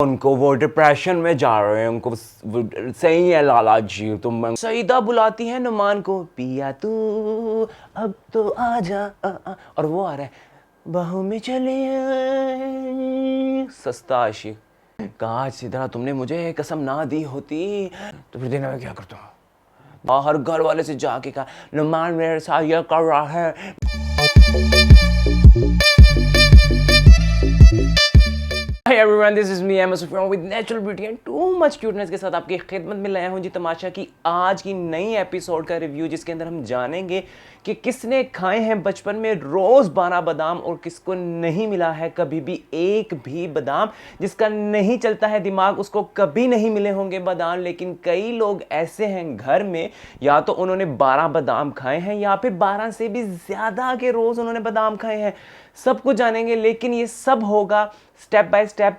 उनको वो डिप्रेशन में जा रहे हैं, उनको सही है लाला जी। तुम सईदा बुलाती है नुमान को, पिया तू अब तो आजा और वो आ रहा है बाहों में चले सस्ता आशिक। काश सीधा तुमने मुझे कसम ना दी होती तो फिर दिन में क्या करता हूँ। बाहर घर वाले से जाके कहा नुमान मेरे साथ ये कर रहा है। Hi everyone, this is me, Emma Sufyan with natural beauty and too much cuteness के साथ आपकी खिदमत में लाया हूँ जी तमाशा की आज की नई एपिसोड का रिव्यू, जिसके अंदर हम जानेंगे कि किसने खाए हैं बचपन में रोज 12 बादाम और किसको नहीं मिला है कभी भी एक भी बादाम। जिसका नहीं चलता है दिमाग उसको कभी नहीं मिले होंगे बादाम, लेकिन कई लोग ऐसे हैं घर में या तो उन्होंने 12 बादाम खाए हैं या फिर 12 से भी ज्यादा के रोज उन्होंने बादाम खाए हैं। सब कुछ जानेंगे, लेकिन ये सब होगा स्टेप बाय स्टेप।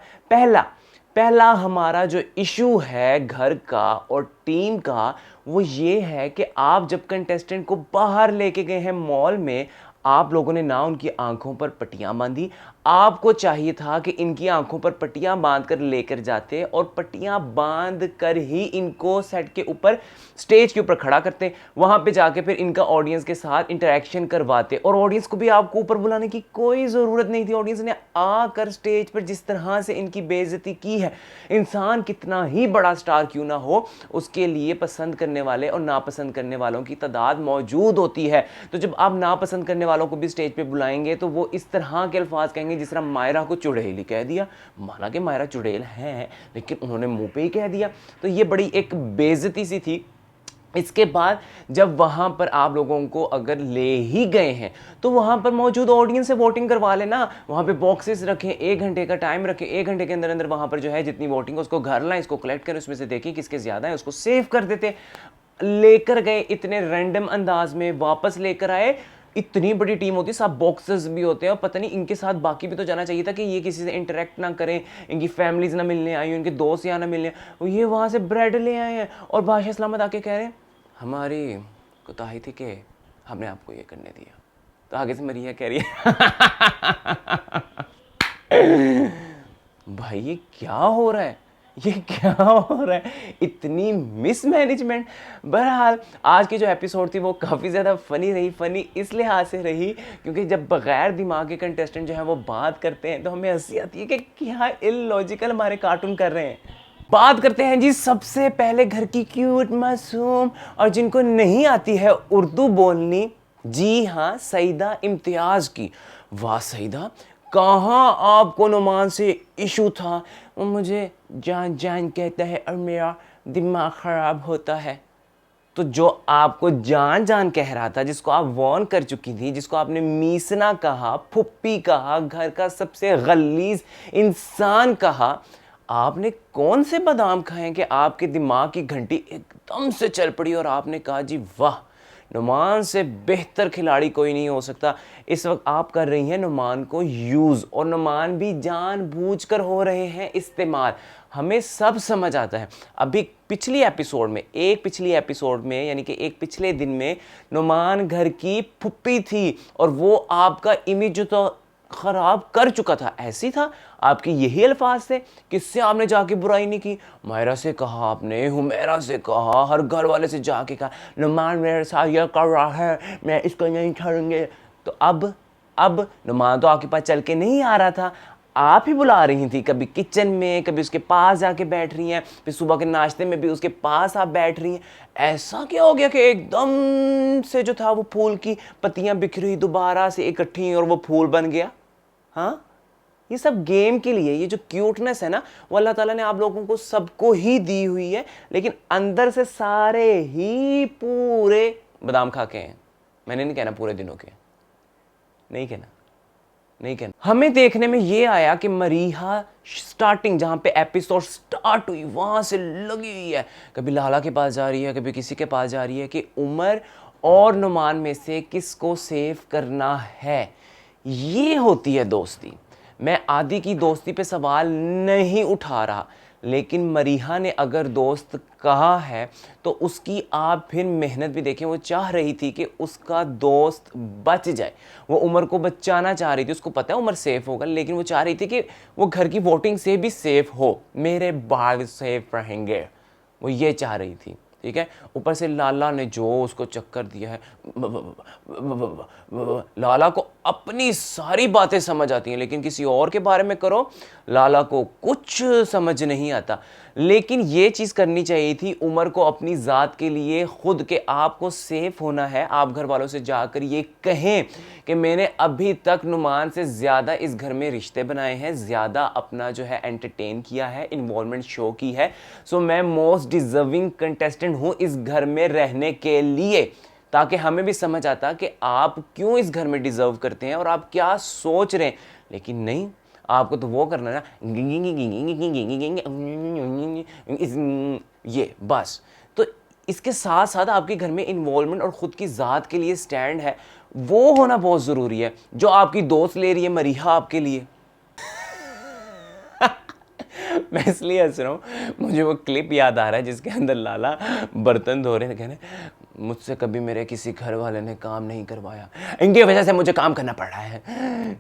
पहला हमारा जो इशू है घर का और टीम का वो ये है कि आप जब कंटेस्टेंट को बाहर लेके गए हैं मॉल में, आप लोगों ने ना उनकी आंखों पर पट्टियां बांधी। आपको चाहिए था कि इनकी आंखों पर पट्टियां बांध कर लेकर जाते और पट्टियां बांध कर ही इनको सेट के ऊपर स्टेज के ऊपर खड़ा करते, वहां पे जाके फिर इनका ऑडियंस के साथ इंटरेक्शन करवाते। और ऑडियंस को भी आपको ऊपर बुलाने की कोई ज़रूरत नहीं थी। ऑडियंस ने आकर स्टेज पर जिस तरह से इनकी बेइज्जती की है, इंसान कितना ही बड़ा स्टार क्यों ना हो, उसके लिए पसंद करने वाले और नापसंद करने वालों की तादाद मौजूद होती है। तो जब आप नापसंद करने वालों को भी स्टेज पे बुलाएंगे तो वो इस तरह के अल्फाज कहेंगे जिस तरह मायरा को चुड़ैल कह दिया। माना कि मायरा चुड़ैल है लेकिन उन्होंने मुंह पे ही कह दिया, तो ये बड़ी एक बेइज्जती सी थी। इसके बाद जब वहां पर आप लोगों को अगर ले ही गए हैं तो वहां पर मौजूद ऑडियंस से वोटिंग करवा लेना। वहां पे बॉक्सेस रखें, 1 घंटे का टाइम रखें, 1 घंटे के अंदर अंदर वहां पर जो है जितनी वोटिंग है उसको घर लाएं, इसको कलेक्ट करें, उसमें से देखें किसके ज्यादा है, उसको सेव कर देते। लेकर गए इतने रैंडम अंदाज में, वापस लेकर आए। इतनी बड़ी टीम होती है, सब बॉक्सेस भी होते हैं और पता नहीं इनके साथ बाकी भी तो जाना चाहिए था कि ये किसी से इंटरेक्ट ना करें, इनकी फैमिलीज ना मिलने आई, इनके दोस्त यहाँ ना मिलने। ये वहाँ से ब्रेड ले आए हैं और बादशाह सलामत आके कह रहे हैं हमारी कोताही थी कि हमने आपको ये करने दिया। तो आगे से मरिया कह रही है भाई ये क्या हो रहा है, ये क्या हो रहा है, इतनी मिसमैनेजमेंट। बहरहाल आज की जो एपिसोड थी वो काफ़ी ज़्यादा फ़नी रही। फ़नी इस लिहाज से रही क्योंकि जब बगैर दिमाग के कंटेस्टेंट जो है वो बात करते हैं तो हमें हंसी आती है कि क्या इलॉजिकल हमारे कार्टून कर रहे हैं। बात करते हैं जी सबसे पहले घर की क्यूट मासूम और जिनको नहीं आती है उर्दू बोलनी, जी हाँ सईदा इम्तियाज़ की। वाह सईदा, कहाँ आपको नुमान से इशू था। वो मुझे जान जान कहता है और मेरा दिमाग ख़राब होता है। तो जो आपको जान जान कह रहा था, जिसको आप वॉर्न कर चुकी थी, जिसको आपने मीसना कहा, फुप्पी कहा, घर का सबसे गलीज इंसान कहा, आपने कौन से बादाम खाए कि आपके दिमाग की घंटी एकदम से चल पड़ी और आपने कहा जी वाह, नुमान से बेहतर खिलाड़ी कोई नहीं हो सकता। इस वक्त आप कर रही हैं नुमान को यूज़ और नुमान भी जानबूझकर हो रहे हैं इस्तेमाल। हमें सब समझ आता है। अभी पिछली एपिसोड में यानी कि एक पिछले दिन में नुमान घर की फुप्पी थी और वो आपका इमेज तो ख़राब कर चुका था। ऐसी था, आपके यही अल्फाज थे, किससे आपने जाके बुराई नहीं की। मायरा से कहा आपने, हुमैरा से कहा, हर घर वाले से जाके कहा नुमान मेरे साथ यह कर रहा है, मैं इसको नहीं छोड़ूंगे। तो अब नुमान तो आपके पास चल के नहीं आ रहा था, आप ही बुला रही थी, कभी किचन में, कभी उसके पास जाके बैठ रही हैं, फिर सुबह के नाश्ते में भी उसके पास आप बैठ रही हैं। ऐसा क्या हो गया कि एकदम से जो था वो फूल की पत्तियां बिखरी दोबारा से इकट्ठी और वो फूल बन गया। हाँ, ये सब गेम के लिए। ये जो क्यूटनेस है ना वो अल्लाह ताला ने आप लोगों को सबको ही दी हुई है, लेकिन अंदर से सारे ही पूरे बादाम खा के हैं। मैंने नहीं कहना पूरे दिनों के, नहीं कहना। हमें देखने में ये आया कि मरीहा स्टार्टिंग जहां पे एपिसोड स्टार्ट हुई वहां से लगी हुई है, कभी लाला के पास जा रही है, कभी किसी के पास जा रही है कि उमर और नुमान में से किसको सेव करना है। ये होती है दोस्ती। मैं आदि की दोस्ती पे सवाल नहीं उठा रहा, लेकिन मरीहा ने अगर दोस्त कहा है तो उसकी आप फिर मेहनत भी देखें, वो चाह रही थी कि उसका दोस्त बच जाए, वो उमर को बचाना चाह रही थी। उसको पता है उमर सेफ होगा, लेकिन वो चाह रही थी कि वो घर की वोटिंग से भी सेफ हो, मेरे बाल सेफ रहेंगे, वो ये चाह रही थी। ठीक है, ऊपर से लाला ने जो उसको चक्कर दिया है, लाला को अपनी सारी बातें समझ आती हैं, लेकिन किसी और के बारे में करो, लाला को कुछ समझ नहीं आता। लेकिन ये चीज़ करनी चाहिए थी उमर को अपनी ज़ात के लिए, खुद के आप को सेफ होना है। आप घर वालों से जाकर ये कहें कि मैंने अभी तक नुमान से ज़्यादा इस घर में रिश्ते बनाए हैं, ज़्यादा अपना जो है एंटरटेन किया है, इन्वॉल्वमेंट शो की है, सो मैं मोस्ट डिज़र्विंग कंटेस्टेंट हूँ इस घर में रहने के लिए, ताकि हमें भी समझ आता कि आप क्यों इस घर में डिज़र्व करते हैं और आप क्या सोच रहे हैं। लेकिन नहीं, आपको तो वो करना है ना, ये बस। तो इसके साथ साथ आपके घर में इन्वॉल्वमेंट और ख़ुद की ज़ात के लिए स्टैंड है, वो होना बहुत ज़रूरी है, जो आपकी दोस्त ले रही है मरीहा आपके लिए। मैं इसलिए हंस रहा हूँ, मुझे वो क्लिप याद आ रहा है जिसके अंदर लाला बर्तन धो रहे थे, कहने मुझसे कभी मेरे किसी घर वाले ने काम नहीं करवाया, इनकी वजह से मुझे काम करना पड़ रहा है।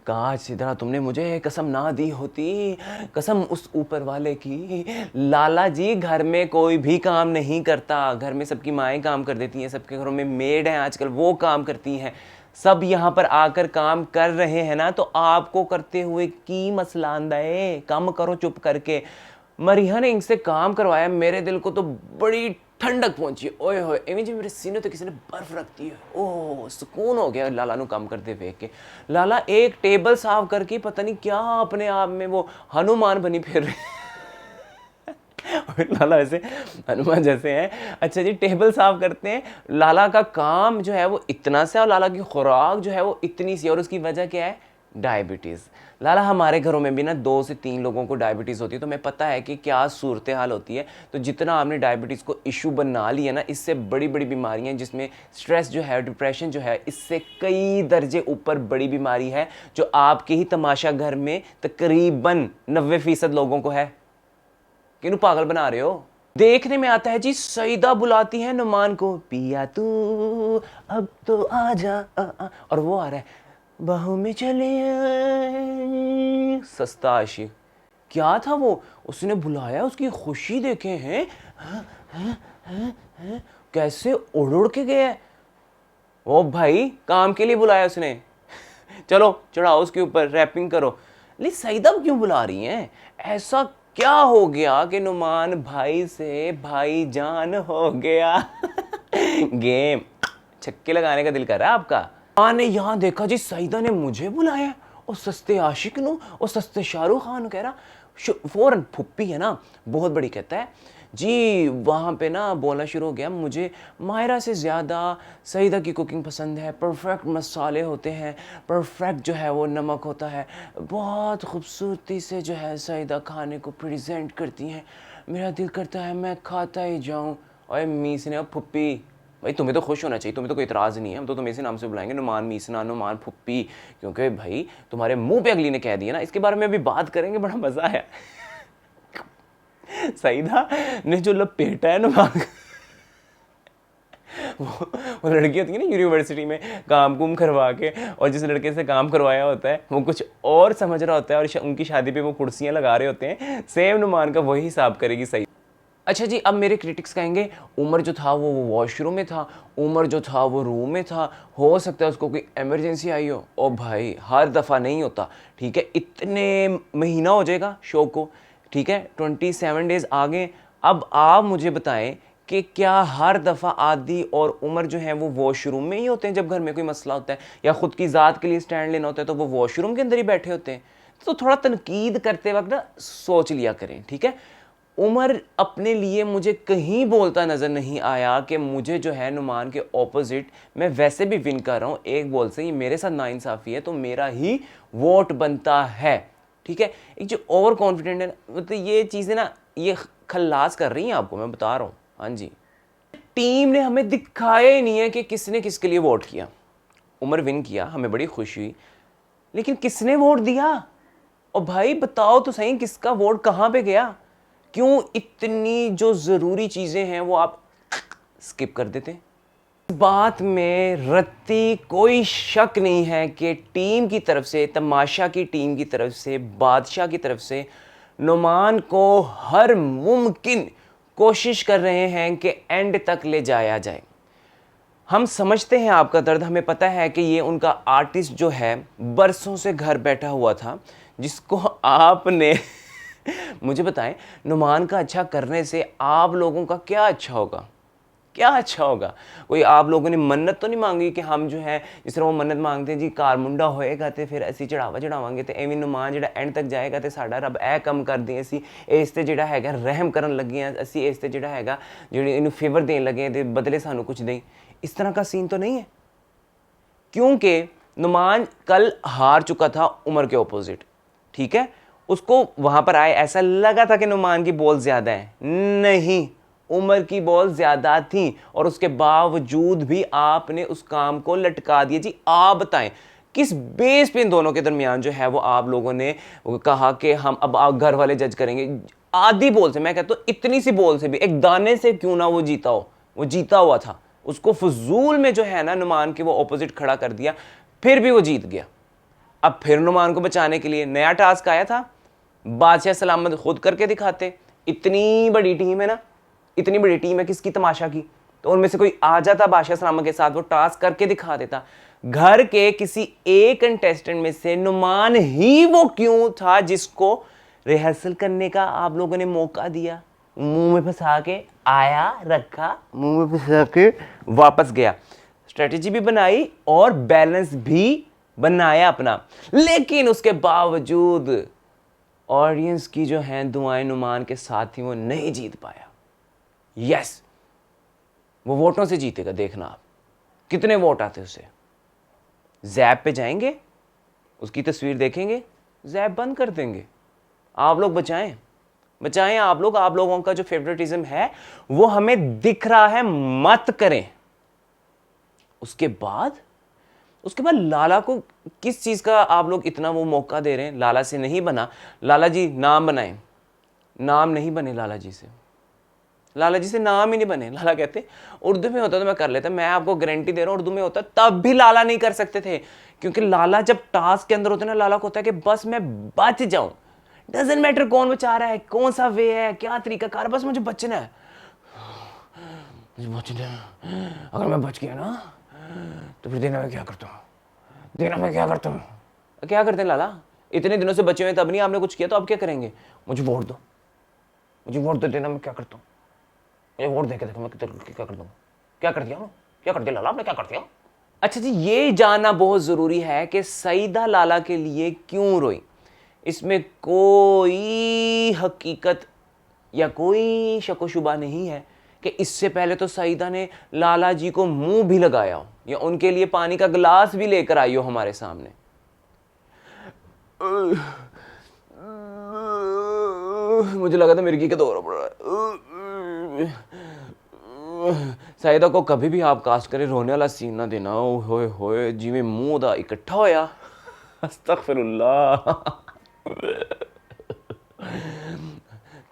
काश सिद्धरा तुमने मुझे कसम ना दी होती, कसम उस ऊपर वाले की। लाला जी, घर में कोई भी काम नहीं करता, घर में सबकी माएँ काम कर देती हैं, सबके घरों में मेड हैं आजकल, वो काम करती हैं, सब यहाँ पर आकर काम कर रहे हैं ना, तो आपको करते हुए की मसला आंदा है, काम करो चुप करके। मरीहा ने इनसे काम करवाया, मेरे दिल को तो बड़ी ठंडक पहुंची, ओए होए एवं जी मेरे सीने तो किसी ने बर्फ रख दी है, ओह सुकून हो गया लाला नु काम करते देख के। लाला एक टेबल साफ करके पता नहीं क्या अपने आप में वो हनुमान बनी फिर रही। लाला वैसे हनुमान जैसे हैं। अच्छा जी, टेबल साफ करते हैं, लाला का काम जो है वो इतना सा, और लाला की खुराक जो है वो इतनी सी, और उसकी वजह क्या है? डायबिटीज़। लाला, हमारे घरों में भी ना 2 से 3 लोगों को डायबिटीज़ होती है, तो मैं पता है कि क्या सूरत हाल होती है। तो जितना आपने डायबिटीज़ को इशू बना लिया ना, इससे बड़ी बड़ी बीमारियां, जिसमें स्ट्रेस जो है, डिप्रेशन जो है, इससे कई दर्जे ऊपर बड़ी बीमारी है, जो आपके ही तमाशा घर में तकरीबन 90% लोगों को है। किन्हू पागल बना रहे हो? देखने में आता है जी, सईदा बुलाती है नुमान को, पिया तू अब तो आजा और वो आ रहा है, बाहों में चले सस्ता आशिक। क्या था वो? उसने बुलाया, उसकी खुशी देखे हैं, कैसे उड़ उड़ के गया। ओ भाई, काम के लिए बुलाया उसने, चलो चढ़ाओ उसके ऊपर, रैपिंग करो। लेकिन सईदा क्यों बुला रही हैं? ऐसा क्या हो गया कि नुमान भाई से भाईजान हो गया? गेम छक्के लगाने का दिल कर रहा है आपका। मां ने यहाँ देखा जी, सईदा ने मुझे बुलाया, और सस्ते आशिक नु, और सस्ते शाहरुख खान कह रहा, फौरन फुप्पी है ना बहुत बड़ी, कहता है जी वहाँ पे ना बोलना शुरू हो गया, मुझे मायरा से ज़्यादा सईदा की कुकिंग पसंद है, परफेक्ट मसाले होते हैं, परफेक्ट जो है वो नमक होता है, बहुत खूबसूरती से जो है सईदा खाने को प्रेजेंट करती हैं, मेरा दिल करता है मैं खाता ही जाऊँ। और मीसने, अब फुप्पी भाई तुम्हें तो खुश होना चाहिए, तुम्हें तो कोई इतराज़ नहीं है, हम तो तुम्हें इसी नाम से बुलाएंगे, नुमान मीसना, नुमान फुप्पी, क्योंकि भाई तुम्हारे मुंह पे अगली ने कह दिया ना। इसके बारे में अभी बात करेंगे, बड़ा मज़ा आया। सईदा ने जो लपेटा है नुमान, वो लड़की होती है ना यूनिवर्सिटी में काम कुम करवा के, और जिस लड़के से काम करवाया होता है वो कुछ और समझ रहा होता है, और उनकी शादी पे वो कुर्सियां लगा रहे होते हैं, सेम नुमान का वही हिसाब करेगी सही। अच्छा जी, अब मेरे क्रिटिक्स कहेंगे उमर जो था वो वॉशरूम में था, उमर जो था वो रूम में था, हो सकता है उसको कोई इमरजेंसी आई हो। ओ भाई, हर दफ़ा नहीं होता, ठीक है, इतने महीना हो जाएगा शो को, ठीक है, 27 डेज़ आगे। अब आप मुझे बताएं कि क्या हर दफ़ा आदि और उमर जो है वो वॉशरूम में ही होते हैं जब घर में कोई मसला होता है, या ख़ुद की ज़ात के लिए स्टैंड लेना होता है तो वो वॉशरूम के अंदर ही बैठे होते हैं? तो थोड़ा तनकीद करते वक्त ना सोच लिया करें, ठीक है। उमर अपने लिए मुझे कहीं बोलता नज़र नहीं आया कि मुझे जो है नुमान के ऑपोजिट, मैं वैसे भी विन कर रहा हूँ एक बॉल से, ये मेरे साथ नाइंसाफ़ी है तो मेरा ही वोट बनता है, ठीक है। एक जो ओवर कॉन्फिडेंट है, मतलब ये चीज़ें ना ये खल्लास कर रही हैं आपको, मैं बता रहा हूँ। हाँ जी, टीम ने हमें दिखाया ही नहीं है कि किसने किसके लिए वोट किया। उमर विन किया, हमें बड़ी खुशी हुई, लेकिन किसने वोट दिया? और भाई बताओ तो सही, किसका वोट कहाँ पे गया? क्यों इतनी जो ज़रूरी चीज़ें हैं वो आप स्किप कर देते हैं? बात में रत्ती कोई शक नहीं है कि टीम की तरफ से, तमाशा की टीम की तरफ से, बादशाह की तरफ से नुमान को हर मुमकिन कोशिश कर रहे हैं कि एंड तक ले जाया जाए। हम समझते हैं आपका दर्द, हमें पता है कि ये उनका आर्टिस्ट जो है बरसों से घर बैठा हुआ था, जिसको आपने मुझे बताएं, नुमान का अच्छा करने से आप लोगों का क्या अच्छा होगा? क्या अच्छा होगा? कोई आप लोगों ने मन्नत तो नहीं मांगी कि हम जो है जिस तरह वो मन्नत मांगते हैं जी कार मुंडा होएगा तो फिर असी चढ़ावा चढ़ावांगे तो एवं नुमान जो एंड तक जाएगा तो साडा रब ए कम कर दें, असी इस ते जिहड़ा हैगा रहम करन लगे हैं, असी इस ते जिहड़ा हैगा जिहड़ी इनू फेवर देन लगे हैं ते बदले सानू कुछ दें। इस तरह का सीन तो नहीं है, क्योंकि नुमान कल हार चुका था उमर के ऑपोजिट, ठीक है। उसको वहां पर आए ऐसा लगा था कि नुमान की बॉल ज्यादा है, नहीं, उमर की बॉल ज्यादा थी और उसके बावजूद भी आपने उस काम को लटका दिया। जी आप बताएं किस बेस पे इन दोनों के दरमियान जो है वो आप लोगों ने कहा कि हम अब आप घर वाले जज करेंगे? आधी बॉल से, मैं कहता हूं इतनी सी बॉल से भी, एक दाने से क्यों ना वो जीता हो, वो जीता हुआ था, उसको फजूल में जो है ना नुमान के वो ऑपोजिट खड़ा कर दिया, फिर भी वो जीत गया। अब फिर नुमान को बचाने के लिए नया टास्क आया था, बादशाह सलामत खुद करके दिखाते। इतनी बड़ी टीम है ना, इतनी बड़ी टीम है किसकी, तमाशा की, तो उनमें से कोई आ जाता बादशाह सलामत के साथ, वो टास्क करके दिखा देता। घर के किसी एक कंटेस्टेंट में से नुमान ही वो क्यों था जिसको रिहर्सल करने का आप लोगों ने मौका दिया? मुंह में फंसा के आया, रखा, मुंह में फंसा के वापस गया, स्ट्रेटेजी भी बनाई और बैलेंस भी बनाया अपना, लेकिन उसके बावजूद ऑडियंस की जो है दुआएं नुमान के साथ ही वो नहीं जीत पाया। यस, वो वोटों से जीतेगा, देखना आप कितने वोट आते उसे। जैप पे जाएंगे, उसकी तस्वीर देखेंगे, जैप बंद कर देंगे। आप लोग बचाएं, बचाएं आप लोग, आप लोगों का जो फेवरेटिज्म है वो हमें दिख रहा है, मत करें। उसके बाद लाला को किस चीज का आप लोग इतना वो मौका दे रहे हैं? लाला से नहीं बना, लाला जी नाम बनाएं, नाम नहीं बने लाला जी से, लाला जी से नाम ही नहीं बने। लाला कहते उर्दू में होता तो मैं कर लेता, मैं आपको गारंटी दे रहा हूं उर्दू में होता तब भी लाला नहीं कर सकते थे, क्योंकि लाला जब टास्क के अंदर होते ना, लाला को होता है कि बस मैं बच जाऊं, डजेंट मैटर कौन बचा रहा है, कौन सा वे है, क्या तरीका कार, बस मुझे बचना है, मुझे बचना है। अगर मैं बच गया ना तो फिर देना मैं क्या करता हूँ, देना मैं क्या करता हूँ, क्या करते हैं लाला? इतने दिनों से बचे हुए तब नहीं आपने कुछ किया, तो अब क्या करेंगे? मुझे वोट दो, मुझे वोट दो, देना मैं क्या करता हूँ, मुझे वोट देके देखो मैं क्या करता हूँ। क्या कर दिया, क्या कर दिया लाला आपने, क्या कर दिया? अच्छा जी, ये जानना बहुत जरूरी है कि सईदा लाला के लिए क्यों रोई। इसमें कोई हकीकत या कोई शक व शुबा नहीं है कि इससे पहले तो सईदा ने लाला जी को मुंह भी लगाया हो या उनके लिए पानी का गिलास भी लेकर आई हो हमारे सामने। मुझे लगा था मिर्गी का दौरा पड़ रहा है। सईदा को कभी भी आप कास्ट करें रोने वाला सीन ना देना, होए होए जिवें मुंह दा इकट्ठा होया। अस्तगफिरुल्लाह।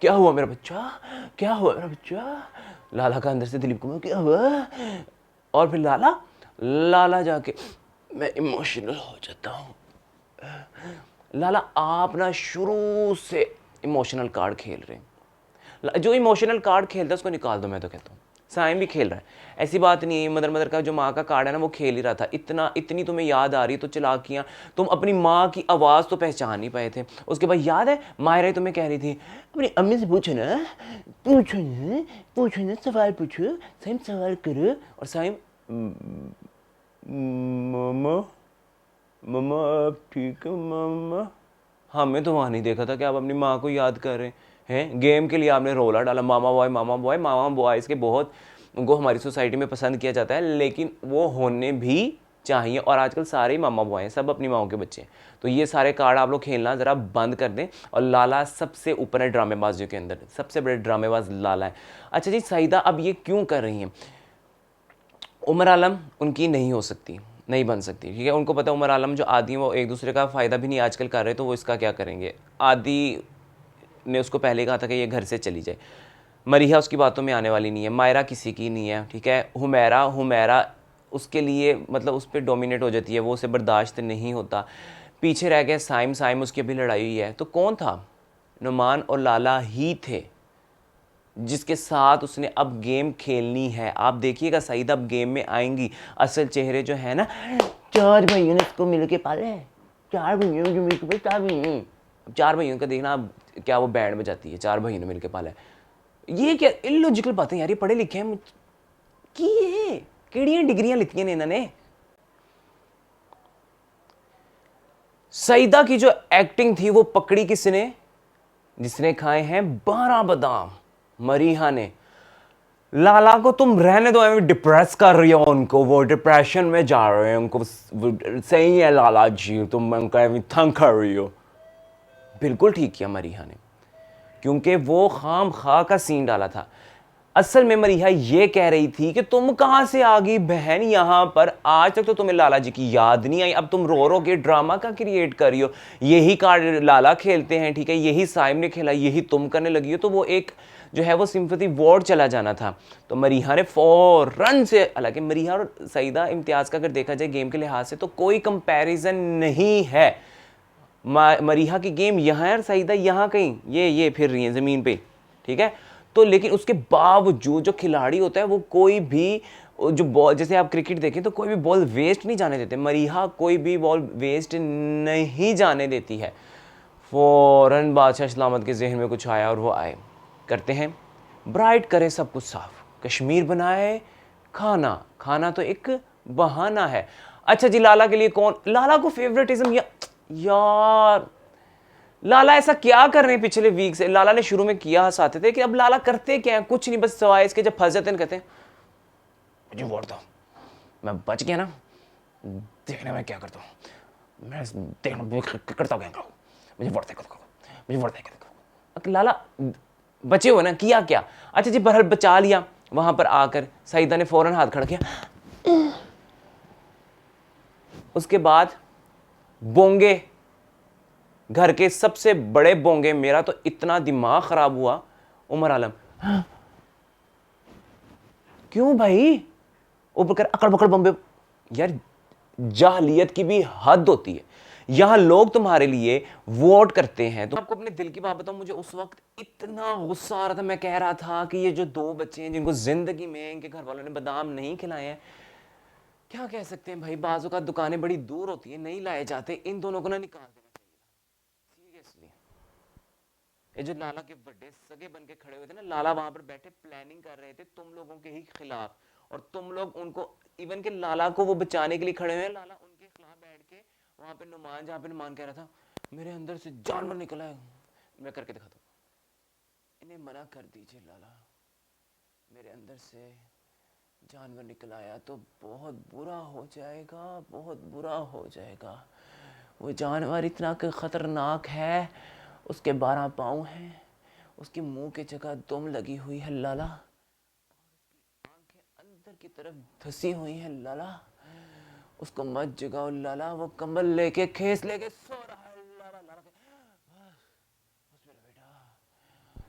क्या हुआ मेरा बच्चा, क्या हुआ मेरा बच्चा? लाला का अंदर से दिलीप कुमार क्या हुआ? और फिर लाला जाके मैं इमोशनल हो जाता हूँ। लाला आप ना शुरू से इमोशनल कार्ड खेल रहे हैं, जो इमोशनल कार्ड खेलता है उसको निकाल दो। मैं तो कहता हूँ साइम भी खेल रहा है, ऐसी बात नहीं है। मदर का जो माँ का कार्ड है ना वो खेल ही रहा था। इतनी तुम्हें याद आ रही तो चलाकियाँ, तुम अपनी माँ की आवाज़ तो पहचान नहीं पाए थे। उसके बाद याद है मायरा तुम्हें कह रही थी अपनी अम्मी से पूछो ना, पूछो ना सवाल पूछो, साइम सवाल करो। और साइम मामा मामा आप ठीक है मामा? हमें तो वहाँ नहीं देखा था कि आप अपनी माँ को याद कर रहे हैं। गेम के लिए आपने रोला डाला मामा बॉय मामा बॉय मामा बॉय, इसके बहुत उनको हमारी सोसाइटी में पसंद किया जाता है, लेकिन वो होने भी चाहिए। और आजकल सारे ही मामा बॉय हैं, सब अपनी माओ के बच्चे हैं। तो ये सारे कार्ड आप लोग खेलना ज़रा बंद कर दें। और लाला सबसे ऊपर है ड्रामेबाजियों के अंदर, सबसे बड़े ड्रामेबाज लाला है। अच्छा जी, सईदा अब ये क्यों कर रही हैं? उमर आलम उनकी नहीं हो सकती, नहीं बन सकती, ठीक है। उनको पता है उमर आलम जो आदि हैं वो एक दूसरे का फ़ायदा भी नहीं आजकल कर रहे, तो वो इसका क्या करेंगे? आदि ने उसको पहले कहा था कि ये घर से चली जाए। मरीहा उसकी बातों में आने वाली नहीं है, मायरा किसी की नहीं है, ठीक है। हुमैरा उसके लिए मतलब उस पर डोमिनेट हो जाती है, वो उसे बर्दाश्त नहीं होता। पीछे रह गए साइम उसकी अभी लड़ाई हुई है। तो कौन था? नुमान और लाला ही थे जिसके साथ उसने अब गेम खेलनी है। आप देखिएगा सईद अब गेम में आएंगी। असल चेहरे जो है ना, 4 भाइयों ने इसको मिल के पाला है, 4 भाइयों जो मिल के 4 भाइयों, 4 भाइयों का देखना अब क्या वो बैंड बजाती है, 4 भाइयों ने मिल के पाला है। ये क्या इलॉजिकल बातें यार, ये पढ़े लिखे हैं कि ये केड़ियां डिग्रियां लिखी ने इन्होंने। सईदा की जो एक्टिंग थी वो पकड़ी किसने? जिसने खाए हैं 12 बादाम, मरीहा ने। लाला को तुम रहने दो, डिप्रेस कर रही हो उनको, वो डिप्रेशन में जा रहे हैं, उनको सही है लाला जी, तुम उनका तंग कर रही हो। बिल्कुल ठीक किया मरीहा ने, क्योंकि वो खाम खा का सीन डाला था। असल में मरीहा ये कह रही थी कि तुम कहां से आ गई बहन यहां पर, आज तक तो तुम्हें लाला जी की याद नहीं आई, अब तुम रो रो के ड्रामा का क्रिएट कर रही हो। यही कार्ड लाला खेलते हैं, ठीक है, यही साइम ने खेला, यही तुम करने लगी हो। तो वो एक जो है वो सिंपैथी वॉर्ड चला जाना था। तो मरीहा ने फौरन से, हालांकि मरीहा और सईदा इम्तियाज का अगर देखा जाए गेम के लिहाज से तो कोई कंपैरिजन नहीं है। मरीहा की गेम यहाँ है और सईदा यहाँ कहीं ये फिर रही है ज़मीन पे, ठीक है। तो लेकिन उसके बावजूद जो खिलाड़ी होता है वो कोई भी जो बॉल, जैसे आप क्रिकेट देखें तो कोई भी बॉल वेस्ट नहीं जाने देते, मरीहा कोई भी बॉल वेस्ट नहीं जाने देती है। फौरन बादशाह सलामत के जहन में कुछ आया और वो आए करते हैं, ब्राइट करे सब कुछ साफ, कश्मीर बनाए खाना, खाना तो एक बहाना है। अच्छा जी, लाला के लिए कौन? लाला को फेवरेटिज्म यार लाला ऐसा क्या कर रहे हैं पिछले वीक से? लाला ने शुरू में किया हंसाते थे कि अब लाला करते क्या है, कुछ नहीं, बस सवाए इसके जब फंस जाते हैं कहते हैं मुझे वोट दो, मैं बच गया ना, देखना मैं क्या करता हूँ, मैं देखना करता हूँ क्या, मुझे वोट देकर मुझे वोट देकर। लाला बचे हो ना, किया क्या? अच्छा जी, बहरहाल बचा लिया। वहां पर आकर सईदा ने फौरन हाथ खड़ा किया। उसके बाद बोंगे, घर के सबसे बड़े बोंगे, मेरा तो इतना दिमाग खराब हुआ। उमर आलम, क्यों भाई? ऊपर कर अकड़ बकड़ बम्बे। यार जाहलियत की भी हद होती है। यहां लोग तुम्हारे लिए वोट करते हैं। तो आपको अपने दिल की बात बताऊं, मुझे उस वक्त इतना गुस्सा आ रहा था, मैं कह रहा था कि ये जो 2 बच्चे हैं जिनको जिंदगी में इनके घर वालों ने बादाम नहीं खिलाए हैं, क्या कह सकते हैं भाई, बाजू का दुकानें बड़ी दूर होती है, नहीं लाए जाते, इन दोनों को ना निकाल देना चाहिए सीरियसली। ये जो लाला के बड़े सगे बन के खड़े हुए थे ना, लाला वहां पर बैठे प्लानिंग कर रहे थे तुम लोगों के ही खिलाफ, और तुम लोग उनको इवन के लाला को वो बचाने के लिए खड़े हुए हैं। लाला उनके खिलाफ बैठ के वहां पे नुमान, जहां पे नुमान कह रहा था मेरे अंदर से जानवर निकला है, मैं करके दिखाता हूं, इन्हें मना कर दीजिए लाला, मेरे अंदर से जानवर निकल आया तो बहुत बुरा हो जाएगा, बहुत बुरा हो जाएगा। वो जानवर इतना खतरनाक है, उसके 12 पाँव हैं, उसके मुंह की जगह दुम लगी हुई है लाला, आंखें अंदर की तरफ धसी हुई है लाला, उसको मत जगाओ लाला, वो कंबल लेके खेस लेके सो रहा है लाला। लाला बस मेरा बेटा,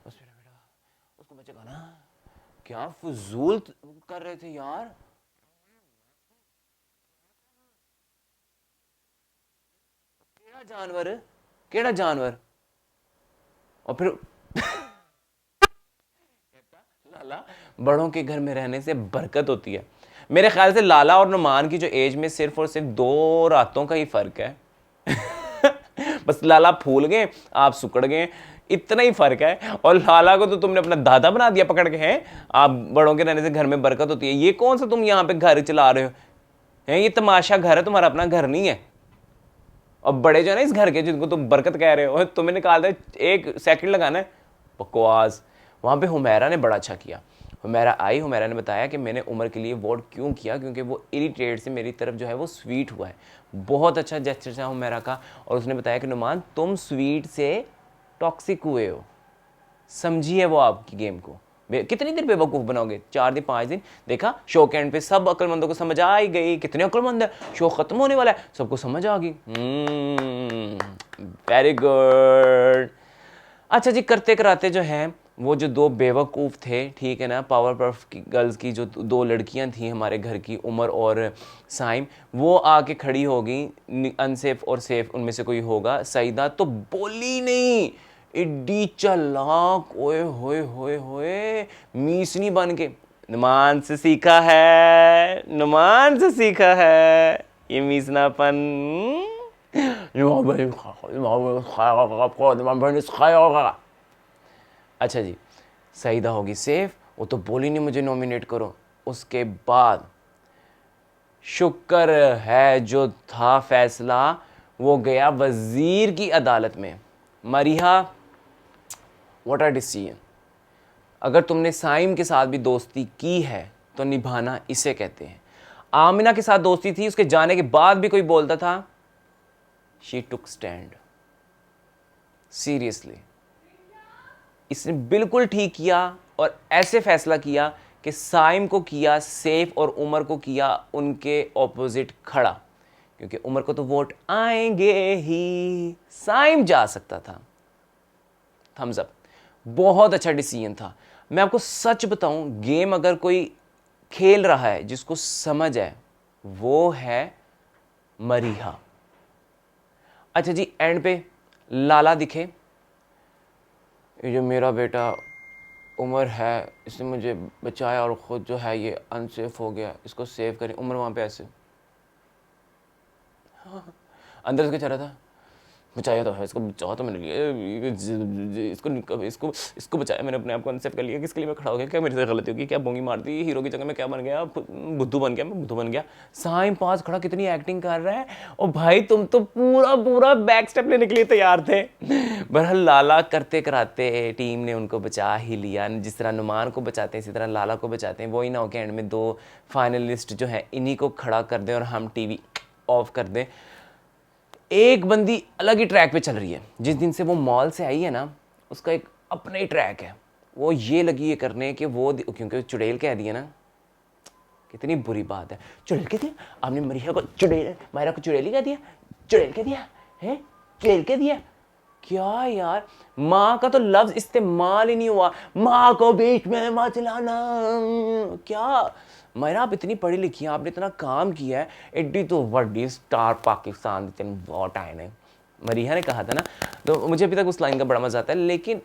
बस मेरा बेटा, उसको मत जगाना। क्या फजूल कर रहे थे यार। केड़ा जानवर, केड़ा जानवर? और फिर लाला, बड़ों के घर में रहने से बरकत होती है। मेरे ख्याल से लाला और नुमान की जो एज में सिर्फ और सिर्फ 2 रातों का ही फर्क है। बस लाला फूल गए, आप सुकड़ गए, इतना ही फर्क है। और लाला को तो तुमने अपना दादा बना दिया पकड़ के, हैं आप बड़ों के रहने से घर में बरकत होती है। ये कौन सा तुम यहाँ पे घर चला रहे हो, हैं ये तमाशा घर है, तुम्हारा अपना घर नहीं है। और बड़े जो है ना इस घर के, जिनको तुम बरकत कह रहे हो, तुम्हें निकाल दे, 1 सेकंड लगाना है, बकवास। वहां पे हुमैरा ने बड़ा अच्छा किया। हुमैरा आई, हुमैरा ने बताया कि मैंने उमर के लिए वोट क्यों किया, क्योंकि वो इरिटेट से मेरी तरफ जो है वो स्वीट हुआ है। बहुत अच्छा जेस्चर था हुमैरा का। और उसने बताया कि नुमान तुम स्वीट से टॉक्सिक हुए हो, समझिए वो आपकी गेम को। कितनी देर बेवकूफ़ बनाओगे? 4 दिन 5 दिन। देखा शो के एंड पे सब अक्लमंदों को समझ आ ही गई, कितने अक्लमंद है, शो खत्म होने वाला है, सबको समझ आ गई। Very good. अच्छा जी, करते कराते जो है वो जो दो बेवकूफ़ थे, ठीक है ना, पावर पफ की गर्ल्स की जो दो लड़कियां थी हमारे घर की, उमर और साइम, वो आके खड़ी हो गई, अनसेफ और सेफ उनमें से कोई होगा। सईदा तो बोली नहीं, इड्डी चालाक, ओए होए होए होए, मीसनी बन के, नुमान से सीखा है, नुमान से सीखा है ये मीसनापन। अच्छा जी, सईदा होगी सेफ, वो तो बोली नहीं मुझे नॉमिनेट करो। उसके बाद शुक्र है जो था फैसला वो गया वजीर की अदालत में। मरिहा, व्हाट अ डिसीजन। अगर तुमने साइम के साथ भी दोस्ती की है तो निभाना इसे कहते हैं। आमिना के साथ दोस्ती थी, उसके जाने के बाद भी कोई बोलता था, शी टुक स्टैंड। सीरियसली इसने बिल्कुल ठीक किया और ऐसे फैसला किया कि साइम को किया सेफ और उमर को किया उनके ऑपोजिट खड़ा, क्योंकि उमर को तो वोट आएंगे ही, साइम जा सकता था। थम्स अप, बहुत अच्छा डिसीजन था। मैं आपको सच बताऊं, गेम अगर कोई खेल रहा है जिसको समझ है वो है मरीहा। अच्छा जी, एंड पे लाला दिखे, ये जो मेरा बेटा उमर है इसने मुझे बचाया और ख़ुद जो है ये अनसेफ हो गया, इसको सेव करें। उमर वहाँ पे ऐसे अंदर से चल रहा था, बचाया तो है इसको, बचाया तो मैंने लिया, इसको इसको इसको बचाया मैंने, अपने आप को अनसेफ कर लिया। किसके लिए मैं खड़ा हो गया? क्या मेरे से गलती होगी? क्या बोंगी मार दी? हीरो की जगह मैं क्या बन गया? बुद्धू बन गया, मैं बुद्धू बन गया। साइम पास खड़ा कितनी एक्टिंग कर रहा है, और भाई तुम तो पूरा पूरा बैक स्टेप लेने के लिए तैयार थे। बहरहाल लाला करते कराते टीम ने उनको बचा ही लिया। जिस तरह नुमान को बचाते हैं इसी तरह लाला को बचाते हैं। वही ना हो कि एंड में दो फाइनलिस्ट जो है इन्हीं को खड़ा कर दें और हम टीवी ऑफ कर दें। एक बंदी अलग ही ट्रैक पे चल रही है, जिस दिन से वो मॉल से आई है ना उसका एक अपना ही ट्रैक है। वो ये लगी है करने कि वो, क्योंकि चुड़ैल कह दिया ना, कितनी बुरी बात है। चुड़ैल कह दिया आपने, मरिया को चुड़ैल, मायरा को चुड़ैली कह दिया, चुड़ैल कह दिया है, चुड़ैल कह दिया। क्या यार, माँ का तो लफ्ज इस्तेमाल ही नहीं हुआ, माँ को बीच में मत लाना। क्या मायरा, आप इतनी पढ़ी लिखी हैं, आपने इतना काम किया है, एड्डी तो वड्डी स्टार पाकिस्तान बहुत आए ने, मरीहा ने कहा था ना। तो मुझे अभी तक उस लाइन का बड़ा मजा आता है, लेकिन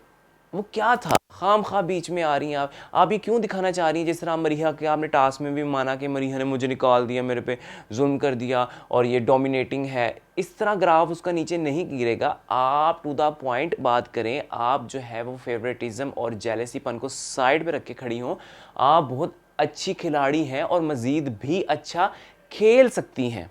वो क्या था, खाम खा बीच में आ रही हैं आप ये क्यों दिखाना चाह रही हैं? जिस तरह मरीहा के आपने टास्क में भी माना कि मरीहा ने मुझे निकाल दिया, मेरे पे जुल्म कर दिया और ये डोमिनेटिंग है, इस तरह ग्राफ उसका नीचे नहीं गिरेगा। आप टू द पॉइंट बात करें, आप जो है वो फेवरेटिज्म और जेलसीपन को साइड पे रख के खड़ी हों। आप बहुत अच्छी खिलाड़ी हैं और मज़ीद भी अच्छा खेल सकती हैं।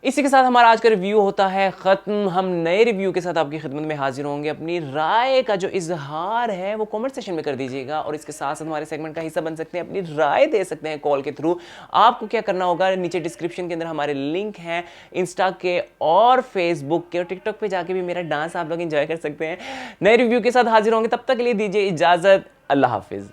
इसी के साथ हमारा आज का रिव्यू होता है ख़त्म। हम नए रिव्यू के साथ आपकी खिदमत में हाजिर होंगे। अपनी राय का जो इजहार है वो कमेंट सेक्शन में कर दीजिएगा, और इसके साथ साथ हमारे सेगमेंट का हिस्सा बन सकते हैं, अपनी राय दे सकते हैं कॉल के थ्रू। आपको क्या करना होगा, नीचे डिस्क्रिप्शन के अंदर हमारे लिंक हैं इंस्टा के और फेसबुक के, और टिकटॉक पे जाके भी मेरा डांस आप लोग एंजॉय कर सकते हैं। नए रिव्यू के साथ हाजिर होंगे, तब तक के लिए दीजिए इजाज़त। अल्लाह हाफिज़।